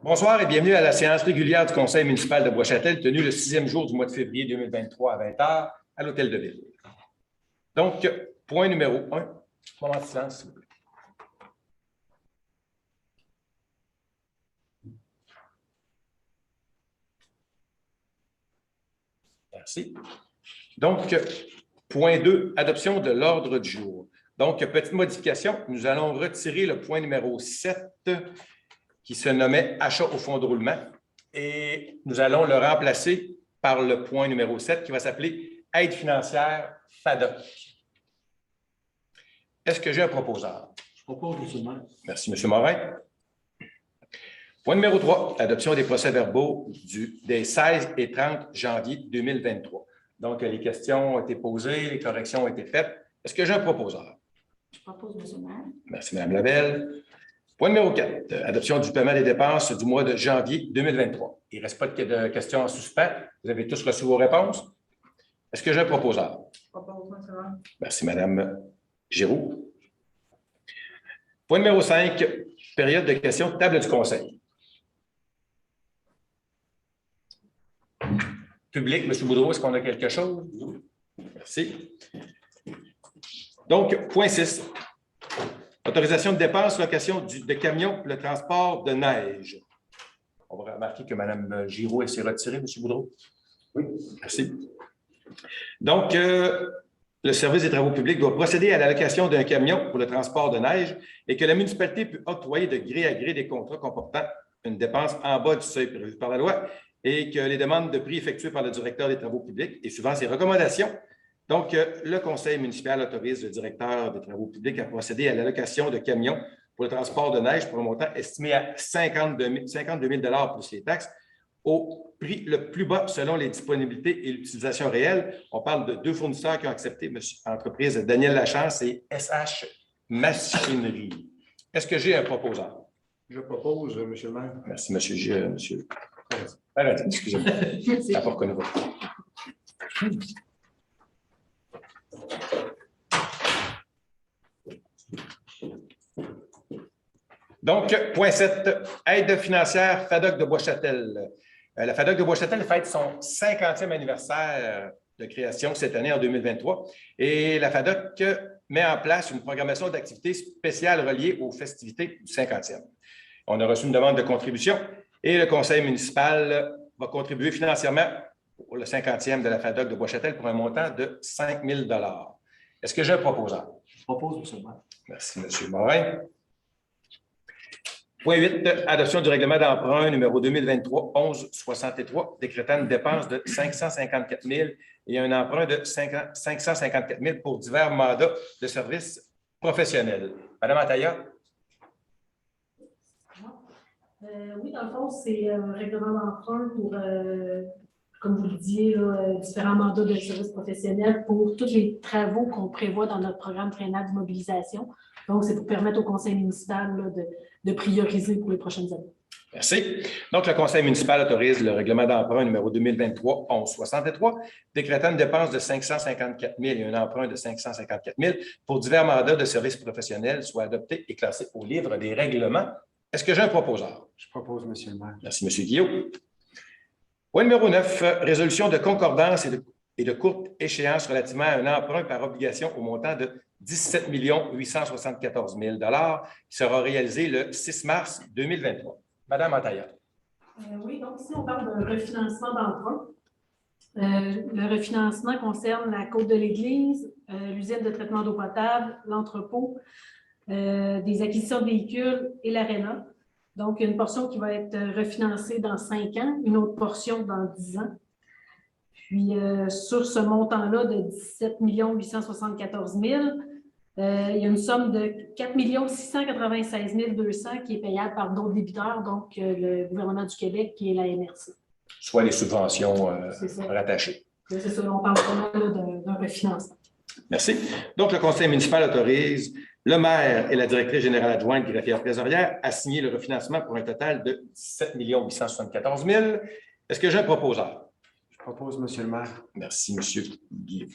Bonsoir et bienvenue à la séance régulière du Conseil municipal de Bois-Châtel, tenue le 6e jour du mois de février 2023 à 20h à l'Hôtel de Ville. Donc, point numéro 1. Moment de silence, s'il vous plaît. Merci. Donc, point 2, adoption de l'ordre du jour. Donc, petite modification, nous allons retirer le point numéro 7 qui se nommait achat au fonds de roulement et nous allons le remplacer par le point numéro 7 qui va s'appeler aide financière FADOC. Est-ce que j'ai un proposeur? Je propose, M. le maire. Merci, M. Morin. Point numéro 3, adoption des procès-verbaux des 16 et 30 janvier 2023. Donc, les questions ont été posées, les corrections ont été faites. Est-ce que j'ai un proposeur? Je propose, M. le maire. Merci, Mme Labelle. Point numéro 4, adoption du paiement des dépenses du mois de janvier 2023. Il ne reste pas de questions en suspens. Vous avez tous reçu vos réponses. Est-ce que j'ai un proposeur? Je propose, M. le maire. Merci, Mme Giroux. Point numéro 5, période de questions, table du Conseil. Public, M. Boudreau, est-ce qu'on a quelque chose? Merci. Donc, point 6. Autorisation de dépenses, location de camions pour le transport de neige. On va remarquer que Mme Giroux s'est retirée, M. Boudreau. Oui. Merci. Donc, le service des travaux publics doit procéder à l'allocation d'un camion pour le transport de neige et que la municipalité peut octroyer de gré à gré des contrats comportant une dépense en bas du seuil prévu par la loi et que les demandes de prix effectuées par le directeur des travaux publics et suivant ses recommandations. Donc, le conseil municipal autorise le directeur des travaux publics à procéder à l'allocation de camions pour le transport de neige pour un montant estimé à 52 000 plus les taxes au prix le plus bas selon les disponibilités et l'utilisation réelle. On parle de 2 fournisseurs qui ont accepté, l'entreprise Daniel Lachance et SH Machinerie. Est-ce que j'ai un proposeur? Je propose, M. le maire. Merci, monsieur. Arrêtez, excusez-moi. Je n'ai pas reconnu votre nom. Donc, point 7, aide financière FADOC de Bois-Châtel. La FADOC de Bois-Châtel fête son 50e anniversaire de création cette année en 2023 et la FADOC met en place une programmation d'activités spéciales reliées aux festivités du 50e. On a reçu une demande de contribution et le conseil municipal va contribuer financièrement pour le 50e de la FADOC de Bois-Châtel pour un montant de 5 000 $. Est-ce que j'ai un proposeur? Je propose, M. le maire. Merci, M. Morin. Point 8, adoption du règlement d'emprunt numéro 2023-11-63, décrétant une dépense de 554 000 et un emprunt de 554 000 pour divers mandats de services professionnels. Madame Ataya? Oui, dans le fond, c'est un règlement d'emprunt pour, comme vous le disiez, là, différents mandats de services professionnels pour tous les travaux qu'on prévoit dans notre programme triennal d'immobilisation. Donc, c'est pour permettre au conseil municipal là, de prioriser pour les prochaines années. Merci. Donc, le conseil municipal autorise le règlement d'emprunt numéro 2023-11-63, décrétant une dépense de 554 000 et un emprunt de 554 000 pour divers mandats de services professionnels soit adoptés et classés au livre des règlements. Est-ce que j'ai un proposeur? Je propose, M. le maire. Merci, M. Guillaume. Point numéro 9, résolution de concordance et de courte échéance relativement à un emprunt par obligation au montant de 17 874 000 $ qui sera réalisé le 6 mars 2023. Madame Ataya. Oui, donc ici, on parle d'un refinancement d'emprunt. Le refinancement concerne la côte de l'Église, l'usine de traitement d'eau potable, l'entrepôt, des acquisitions de véhicules et l'aréna. Donc, il y a une portion qui va être refinancée dans 5 ans, une autre portion dans 10 ans. Puis, sur ce montant-là de 17 874 000, il y a une somme de 4 696 200 qui est payable par d'autres débiteurs, donc le gouvernement du Québec qui est la MRC. Soit les subventions rattachées. C'est ça, on parle vraiment d'un refinancement. Merci. Donc, le conseil municipal autorise le maire et la directrice générale adjointe greffière trésorière à signer le refinancement pour un total de 17 874 000. Est-ce que j'ai un proposeur? Je propose, M. le maire. Merci, M. Guillaume.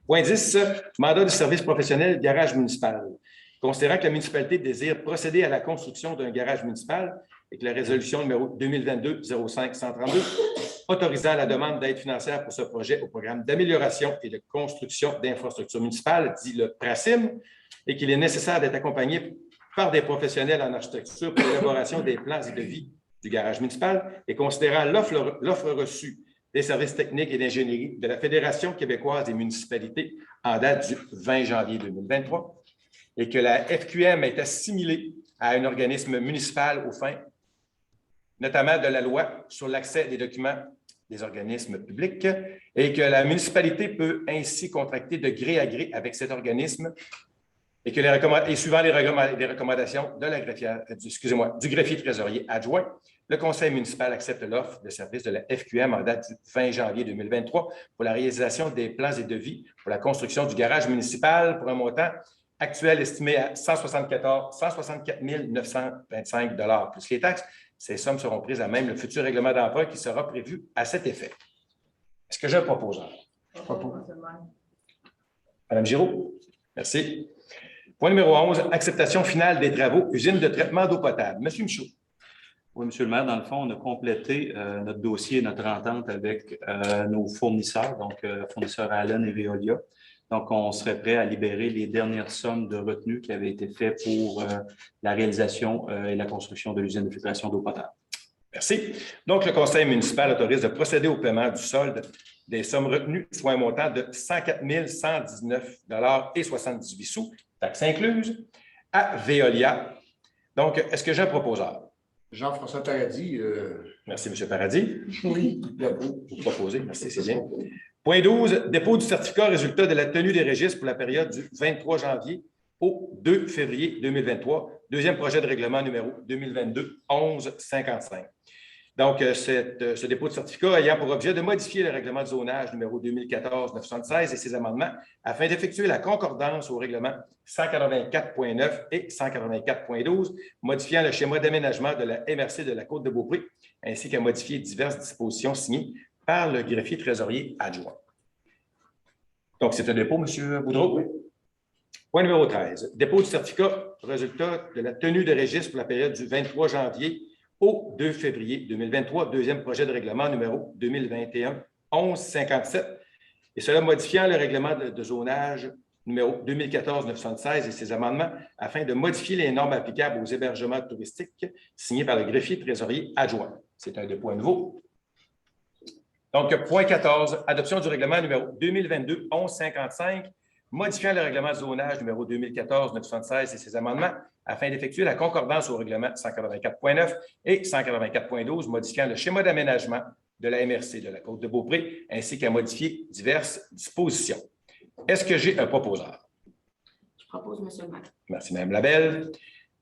Point 10, mandat de service professionnel garage municipal. Considérant que la municipalité désire procéder à la construction d'un garage municipal et que la résolution numéro 2022-05-132 autorisant la demande d'aide financière pour ce projet au programme d'amélioration et de construction d'infrastructures municipales, dit le PRACIM, et qu'il est nécessaire d'être accompagné par des professionnels en architecture pour l'élaboration des plans et devis du garage municipal et considérant l'offre reçue des services techniques et d'ingénierie de la Fédération québécoise des municipalités en date du 20 janvier 2023 et que la FQM est assimilée à un organisme municipal aux fins, notamment de la loi sur l'accès des documents des organismes publics et que la municipalité peut ainsi contracter de gré à gré avec cet organisme et que suivant les recommandations de la du greffier trésorier adjoint, le conseil municipal accepte l'offre de service de la FQM en date du 20 janvier 2023 pour la réalisation des plans et devis pour la construction du garage municipal pour un montant actuel estimé à 164 925 $ plus les taxes. Ces sommes seront prises à même le futur règlement d'emprunt qui sera prévu à cet effet. Est-ce que j'ai un proposeur? Madame Giraud? Merci. Point numéro 11, acceptation finale des travaux, usine de traitement d'eau potable. Monsieur Michaud. Oui, Monsieur le maire, dans le fond, on a complété notre dossier, notre entente avec nos fournisseurs, donc fournisseurs Allen et Veolia. Donc, on serait prêt à libérer les dernières sommes de retenue qui avaient été faites pour la réalisation et la construction de l'usine de filtration d'eau potable. Merci. Donc, le conseil municipal autorise de procéder au paiement du solde des sommes retenues, soit un montant de 104 119,78 $, taxes incluses, à Veolia. Donc, est-ce que j'ai un proposeur? Jean-François Paradis. Merci, M. Paradis. Oui. Vous proposez. Merci, c'est bien. Point 12, dépôt du certificat résultat de la tenue des registres pour la période du 23 janvier au 2 février 2023. Deuxième projet de règlement numéro 2022-1155. Donc, ce dépôt de certificat ayant pour objet de modifier le règlement de zonage numéro 2014-976 et ses amendements afin d'effectuer la concordance au règlement 184.9 et 184.12, modifiant le schéma d'aménagement de la MRC de la Côte-de-Beaupré, ainsi qu'à modifier diverses dispositions signées par le greffier trésorier adjoint. Donc, c'est un dépôt, M. Boudreau? Oui. Point numéro 13. Dépôt du certificat résultat de la tenue de registre pour la période du 23 janvier au 2 février 2023, deuxième projet de règlement numéro 2021-1157, et cela modifiant le règlement de zonage numéro 2014-976 et ses amendements afin de modifier les normes applicables aux hébergements touristiques signés par le greffier trésorier adjoint. C'est un dépôt à nouveau. Donc, point 14, adoption du règlement numéro 2022-1155, modifiant le règlement de zonage numéro 2014-976 et ses amendements afin d'effectuer la concordance au règlement 184.9 et 184.12, modifiant le schéma d'aménagement de la MRC de la Côte-de-Beaupré, ainsi qu'à modifier diverses dispositions. Est-ce que j'ai un proposeur? Je propose, M. le maire. Merci, Mme Labelle.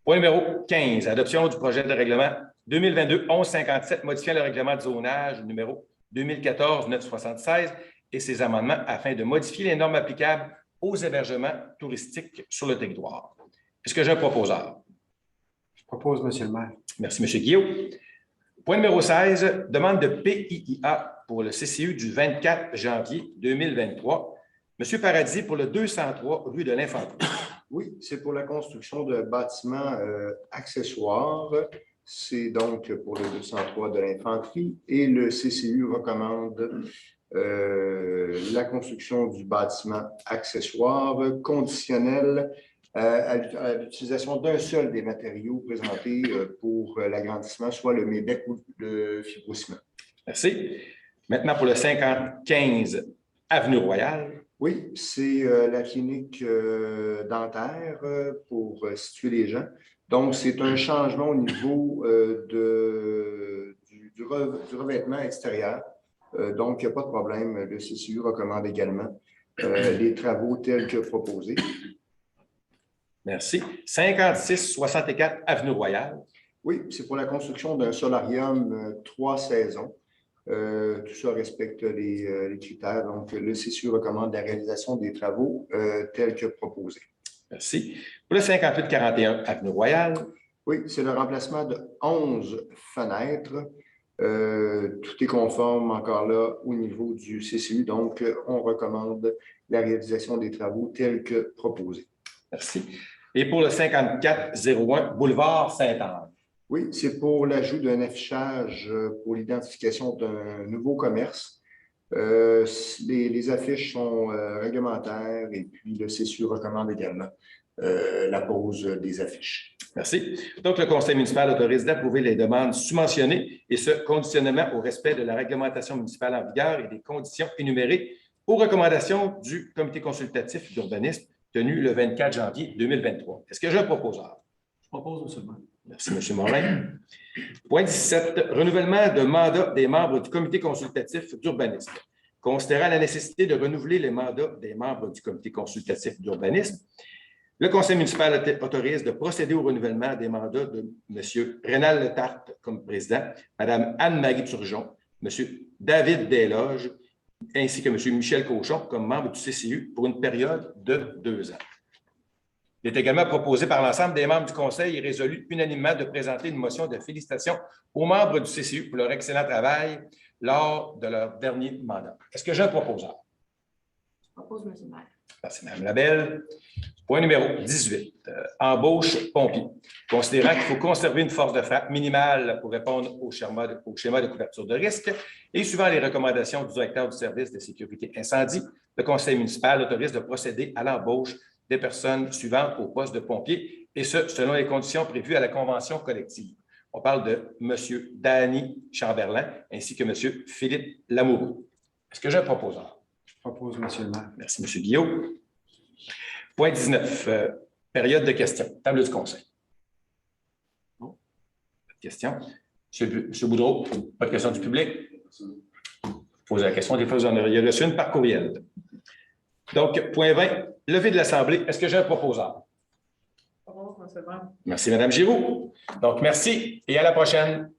Point numéro 15, adoption du projet de règlement 2022-1157, modifiant le règlement de zonage numéro 2014-976 et ses amendements afin de modifier les normes applicables aux hébergements touristiques sur le territoire. Est-ce que j'ai un proposeur? Je propose, M. le maire. Merci, M. Guillaume. Point numéro 16, demande de PIIA pour le CCU du 24 janvier 2023. M. Paradis pour le 203 rue de l'Infanterie. Oui, c'est pour la construction de bâtiments accessoires. C'est donc pour le 203 de l'Infanterie et le CCU recommande la construction du bâtiment accessoire conditionnel à l'utilisation d'un seul des matériaux présentés pour l'agrandissement, soit le mébec ou le fibrociment. Merci. Maintenant, pour le 55 Avenue Royale. Oui, c'est la clinique dentaire pour situer les gens. Donc, c'est un changement au niveau du revêtement extérieur. Donc, il n'y a pas de problème. Le CCU recommande également les travaux tels que proposés. Merci. 56-64 Avenue Royale. Oui, c'est pour la construction d'un solarium 3 saisons. Tout ça respecte les critères. Donc, le CCU recommande la réalisation des travaux tels que proposés. Merci. Pour le 58-41 Avenue Royale. Oui, c'est le remplacement de 11 fenêtres. Tout est conforme encore là au niveau du CCU. Donc, on recommande la réalisation des travaux tels que proposés. Merci. Et pour le 54-01 Boulevard Sainte-Anne. Oui, c'est pour l'ajout d'un affichage pour l'identification d'un nouveau commerce. Les affiches sont réglementaires et puis le CCU recommande également la pose des affiches. Merci. Donc, le conseil municipal autorise d'approuver les demandes sous-mentionnées et ce, conditionnement au respect de la réglementation municipale en vigueur et des conditions énumérées aux recommandations du comité consultatif d'urbanisme tenu le 24 janvier 2023. Est-ce que j'ai un proposeur? Je propose, monsieur le maire. Merci, M. Morin. Point 17, renouvellement de mandat des membres du comité consultatif d'urbanisme. Considérant la nécessité de renouveler les mandats des membres du comité consultatif d'urbanisme, le conseil municipal autorise de procéder au renouvellement des mandats de M. Rénal Letarte comme président, Mme Anne-Marie Turgeon, M. David Desloges, ainsi que M. Michel Cochon comme membre du CCU pour une période de 2 ans. Il est également proposé par l'ensemble des membres du conseil et résolu unanimement de présenter une motion de félicitations aux membres du CCU pour leur excellent travail lors de leur dernier mandat. Est-ce que j'ai un proposeur? Je propose, monsieur le maire. Merci, Mme Labelle. Point numéro 18, embauche pompier. Considérant qu'il faut conserver une force de frappe minimale pour répondre au schéma de couverture de risque et suivant les recommandations du directeur du service de sécurité incendie, le conseil municipal autorise de procéder à l'embauche des personnes suivantes au poste de pompier, et ce, selon les conditions prévues à la convention collective. On parle de M. Danny Chamberlain ainsi que M. Philippe Lamoureux. Est-ce que j'ai un proposeur? Je propose, monsieur le maire. Merci, M. Guillaume. Point 19, période de questions. Table du conseil. Pas de questions. M. Boudreau, pas de questions du public? Posez la question. Des fois, vous en auriez reçu une par courriel. Donc, point 20, levée de l'Assemblée. Est-ce que j'ai un proposeur? Merci, Mme Giroux. Donc, merci et à la prochaine.